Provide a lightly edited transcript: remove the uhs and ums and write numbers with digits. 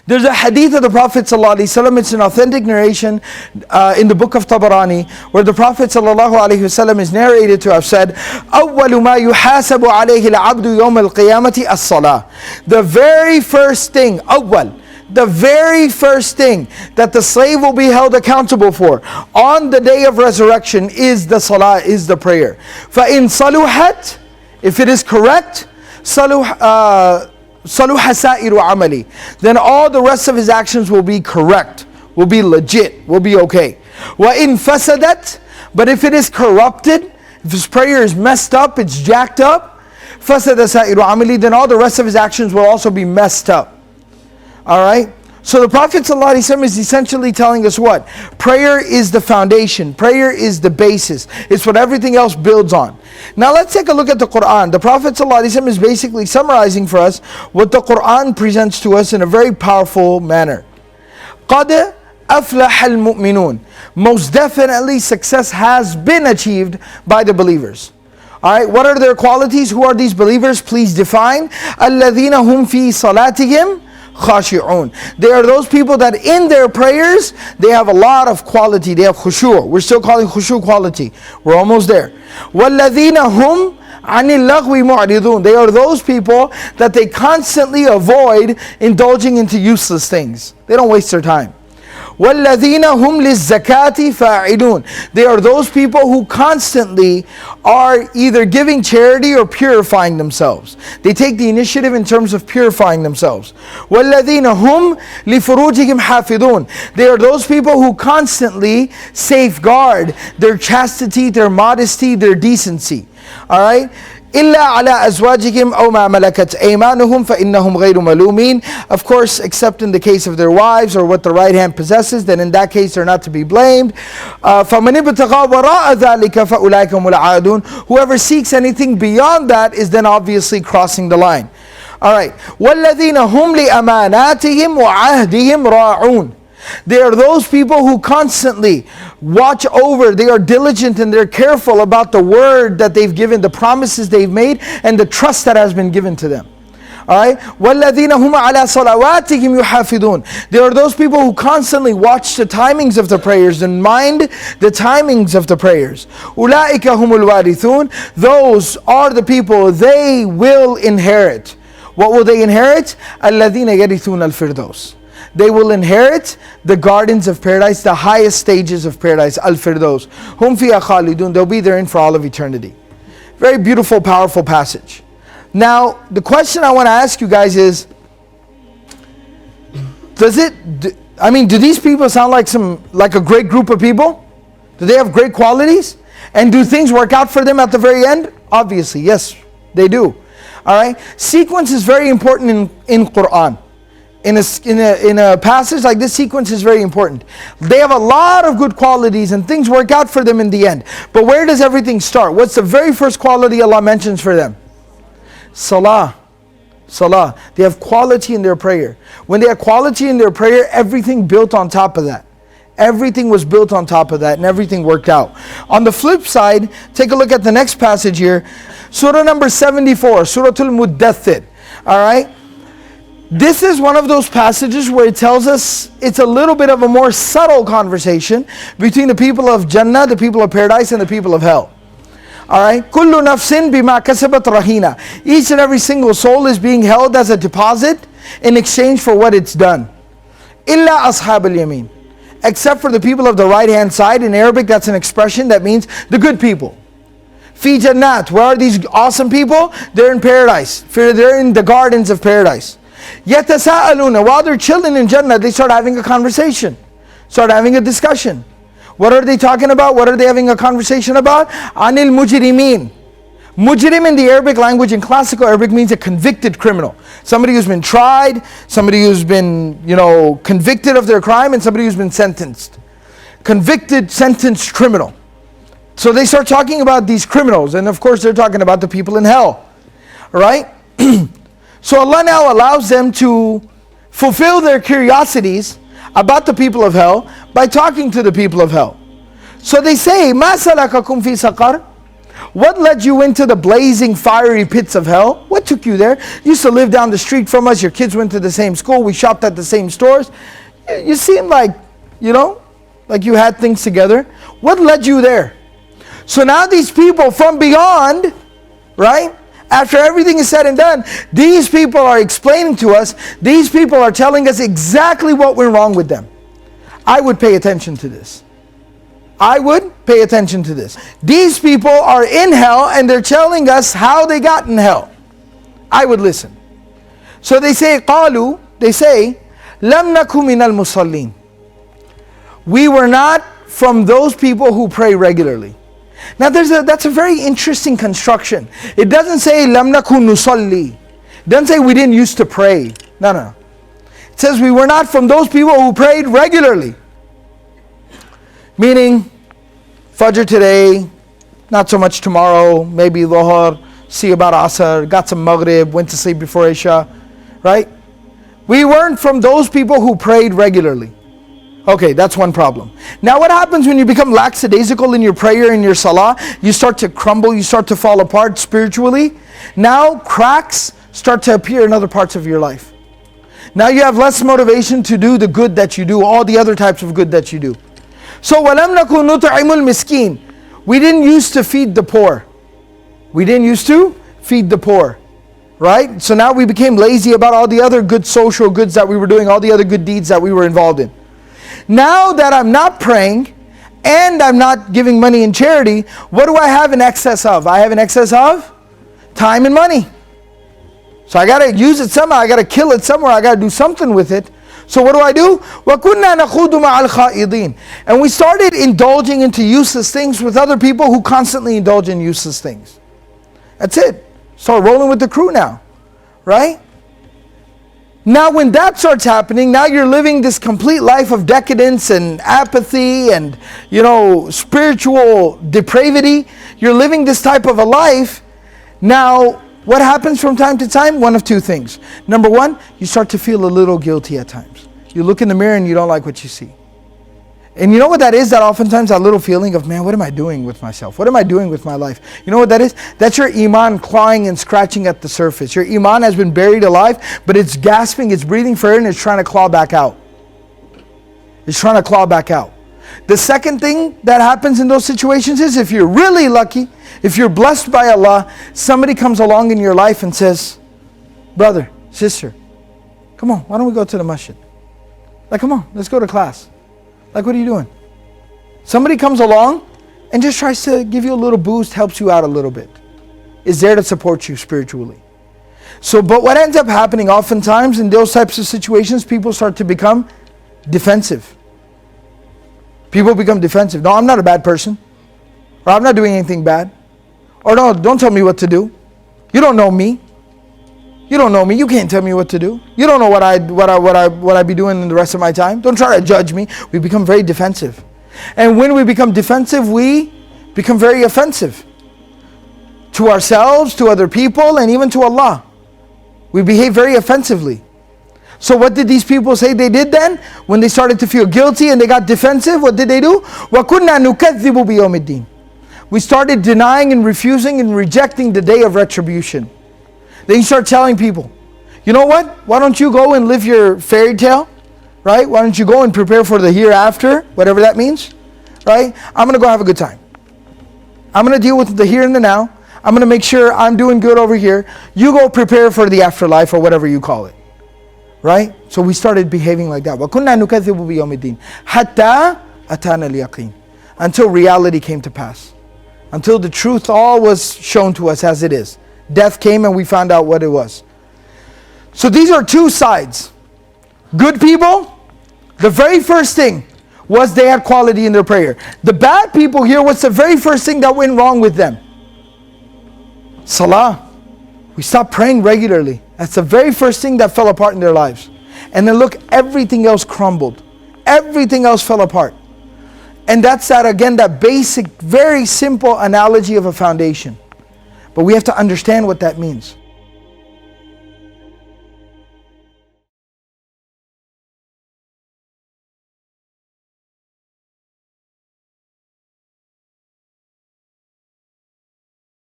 There's a hadith of the Prophet ﷺ, it's an authentic narration in the book of Tabarani, where the Prophet ﷺ is narrated to have said, أَوَّلُ مَا يُحَاسَبُ عَلَيْهِ الْعَبْدُ يَوْمَ الْقِيَامَةِ الصَّلَاةِ. The very first thing, the very first thing that the slave will be held accountable for on the day of resurrection is the salah, is the prayer. فَإِن صَلُحَتْ, if it is correct, صَلُحَ سَائِرُ عَمَلِي, then all the rest of his actions will be correct, will be legit, will be okay. وَإِن فَسَدَتْ, but if it is corrupted, if his prayer is messed up, it's jacked up, فَسَدَ سَائِرُ عَمَلِي, then all the rest of his actions will also be messed up. Alright? So the Prophet ﷺ is essentially telling us what? Prayer is the foundation. Prayer is the basis. It's what everything else builds on. Now let's take a look at the Quran. The Prophet ﷺ is basically summarizing for us what the Quran presents to us in a very powerful manner. قَدْ أَفْلَحَ الْمُؤْمِنُونَ. Most definitely success has been achieved by the believers. Alright, what are their qualities? Who are these believers? Please define. الَّذِينَ هُمْ فِي صَلَاتِهِمْ khashi'un. They are those people that in their prayers, they have a lot of quality. They have khushu'. We're still calling khushu' quality. We're almost there. وَالَّذِينَ هُمْ عَنِ اللَّغْوِ مُعْرِضُونَ. They are those people that they constantly avoid indulging into useless things. They don't waste their time. وَالَّذِينَ هُمْ لِلزَّكَاةِ فَاعِلُونَ. They are those people who constantly are either giving charity or purifying themselves. They take the initiative in terms of purifying themselves. وَالَّذِينَ هُمْ لِفُرُوجِهِمْ حَافِظُونَ. They are those people who constantly safeguard their chastity, their modesty, their decency. Alright? إِلَّا عَلَىٰ أَزْوَاجِهِمْ أَوْ مَا مَلَكَتْ أَيْمَانُهُمْ فَإِنَّهُمْ غَيْرُ مَلُومِينَ. Of course, except in the case of their wives or what the right hand possesses, then in that case they're not to be blamed. فَمَنِ ابْتَغَىٰ وَرَاءَ ذَلِكَ فَأُولَٰئِكَ هُمُ الْعَادُونَ. Whoever seeks anything beyond that is then obviously crossing the line. Alright. وَالَّذِينَ هُمْ لِأَمَانَاتِهِمْ وَعَهْدِهِمْ رَاعُونَ. They are those people who constantly watch over, they are diligent and they're careful about the word that they've given, the promises they've made, and the trust that has been given to them. Alright? وَالَّذِينَ هُمْ عَلَىٰ صَلَوَاتِهِمْ يُحَافِظُونَ. They are those people who constantly watch the timings of the prayers and mind the timings of the prayers. أُولَٰئِكَ هُمُ الْوَارِثُونَ. Those are the people, they will inherit. What will they inherit? الَّذِينَ يَرِثُونَ الْفِرْدَوْسِ. They will inherit the gardens of paradise, the highest stages of paradise, Al-Firdaus. Hum fiha khalidun. They'll be therein for all of eternity. Very beautiful, powerful passage. Now, the question I want to ask you guys is, do these people sound like a great group of people? Do they have great qualities? And do things work out for them at the very end? Obviously, yes, they do. Alright? Sequence is very important in Quran. In a passage like this, sequence is very important. They have a lot of good qualities and things work out for them in the end. But where does everything start? What's the very first quality Allah mentions for them? Salah. Salah. They have quality in their prayer. When they have quality in their prayer, everything built on top of that. Everything was built on top of that and everything worked out. On the flip side, take a look at the next passage here. Surah number 74, Surah Al-Muddathir. Alright? This is one of those passages where it tells us it's a little bit of a more subtle conversation between the people of Jannah, the people of paradise, and the people of hell. Alright? Kullu nafsin bima kasabat rahina. Each and every single soul is being held as a deposit in exchange for what it's done. Illa ashab al-yamin. Except for the people of the right hand side. In Arabic, that's an expression that means the good people. Fi jannat. Where are these awesome people? They're in paradise. They're in the gardens of paradise. يَتَسَاءَلُونَ. While they're chilling in Jannah, they start having a conversation. Start having a discussion. What are they talking about? What are they having a conversation about? عَنِ الْمُجْرِمِينَ. Mujrim in the Arabic language, in classical Arabic, means a convicted criminal. Somebody who's been tried, somebody who's been, convicted of their crime, and somebody who's been sentenced. Convicted, sentenced criminal. So they start talking about these criminals, and of course they're talking about the people in hell. Right? So Allah now allows them to fulfill their curiosities about the people of hell by talking to the people of hell. So they say, مَا سَلَكَكُمْ فِي سَقَرٍ. What led you into the blazing fiery pits of hell? What took you there? You used to live down the street from us. Your kids went to the same school. We shopped at the same stores. You seemed like, like you had things together. What led you there? So now these people from beyond, right? After everything is said and done, these people are explaining to us, these people are telling us exactly what went wrong with them. I would pay attention to this. I would pay attention to this. These people are in hell and they're telling us how they got in hell. I would listen. So they say, قالوا, they say, لم نكن من المصلين. We were not from those people who pray regularly. Now that's a very interesting construction. It doesn't say لم نكن نصلي. It doesn't say we didn't used to pray. No. It says we were not from those people who prayed regularly. Meaning, Fajr today, not so much tomorrow, maybe Dhuhr, see about Asr, got some Maghrib, went to sleep before Isha, right? We weren't from those people who prayed regularly. Okay, that's one problem. Now what happens when you become lackadaisical in your prayer, in your salah? You start to crumble, you start to fall apart spiritually. Now cracks start to appear in other parts of your life. Now you have less motivation to do the good that you do, all the other types of good that you do. So وَلَمْ نَكُنْ نُطْعِمُ الْمِسْكِينَ. We didn't used to feed the poor. We didn't used to feed the poor. Right? So now we became lazy about all the other good social goods that we were doing, all the other good deeds that we were involved in. Now that I'm not praying and I'm not giving money in charity, what do I have in excess of? I have an excess of time and money. So I got to use it somehow. I got to kill it somewhere. I got to do something with it. So what do? وَكُنَّا نَخُوضُ مَعَ الْخَائِضِينَ. And we started indulging into useless things with other people who constantly indulge in useless things. That's it. Start rolling with the crew now. Right? Now when that starts happening, now you're living this complete life of decadence and apathy and, spiritual depravity. You're living this type of a life. Now, what happens from time to time? One of two things. Number one, you start to feel a little guilty at times. You look in the mirror and you don't like what you see. And you know what that is? That oftentimes that little feeling of, man, what am I doing with myself? What am I doing with my life? You know what that is? That's your iman clawing and scratching at the surface. Your iman has been buried alive, but it's gasping, it's breathing for air, and it's trying to claw back out. It's trying to claw back out. The second thing that happens in those situations is, if you're really lucky, if you're blessed by Allah, somebody comes along in your life and says, brother, sister, come on, why don't we go to the masjid? Like, come on, let's go to class. Like, what are you doing? Somebody comes along and just tries to give you a little boost, helps you out a little bit. Is there to support you spiritually. So, but what ends up happening oftentimes in those types of situations, people start to become defensive. People become defensive. No, I'm not a bad person. Or I'm not doing anything bad. Or no, don't tell me what to do. You don't know me. You don't know me. You can't tell me what to do. You don't know what I be doing in the rest of my time. Don't try to judge me. We become very defensive. And when we become defensive, we become very offensive to ourselves, to other people, and even to Allah. We behave very offensively. So what did these people say they did then? When they started to feel guilty and they got defensive, what did they do? وَكُنَّا نُكَذِّبُ بِيَوْمِ الدِّينِ. We started denying and refusing and rejecting the day of retribution. Then you start telling people, you know what? Why don't you go and live your fairy tale? Right? Why don't you go and prepare for the hereafter? Whatever that means. Right? I'm going to go have a good time. I'm going to deal with the here and the now. I'm going to make sure I'm doing good over here. You go prepare for the afterlife or whatever you call it. Right? So we started behaving like that. وَكُنَّا نُكَذِّبُ بِيَوْمِ الدِّينِ حَتَّى أَتَانَا الْيَقِينَ. Until reality came to pass. Until the truth all was shown to us as it is. Death came and we found out what it was. So these are two sides. Good people, the very first thing was they had quality in their prayer. The bad people here, what's the very first thing that went wrong with them? Salah. We stopped praying regularly. That's the very first thing that fell apart in their lives. And then look, everything else crumbled. Everything else fell apart. And that's that basic, very simple analogy of a foundation. But we have to understand what that means.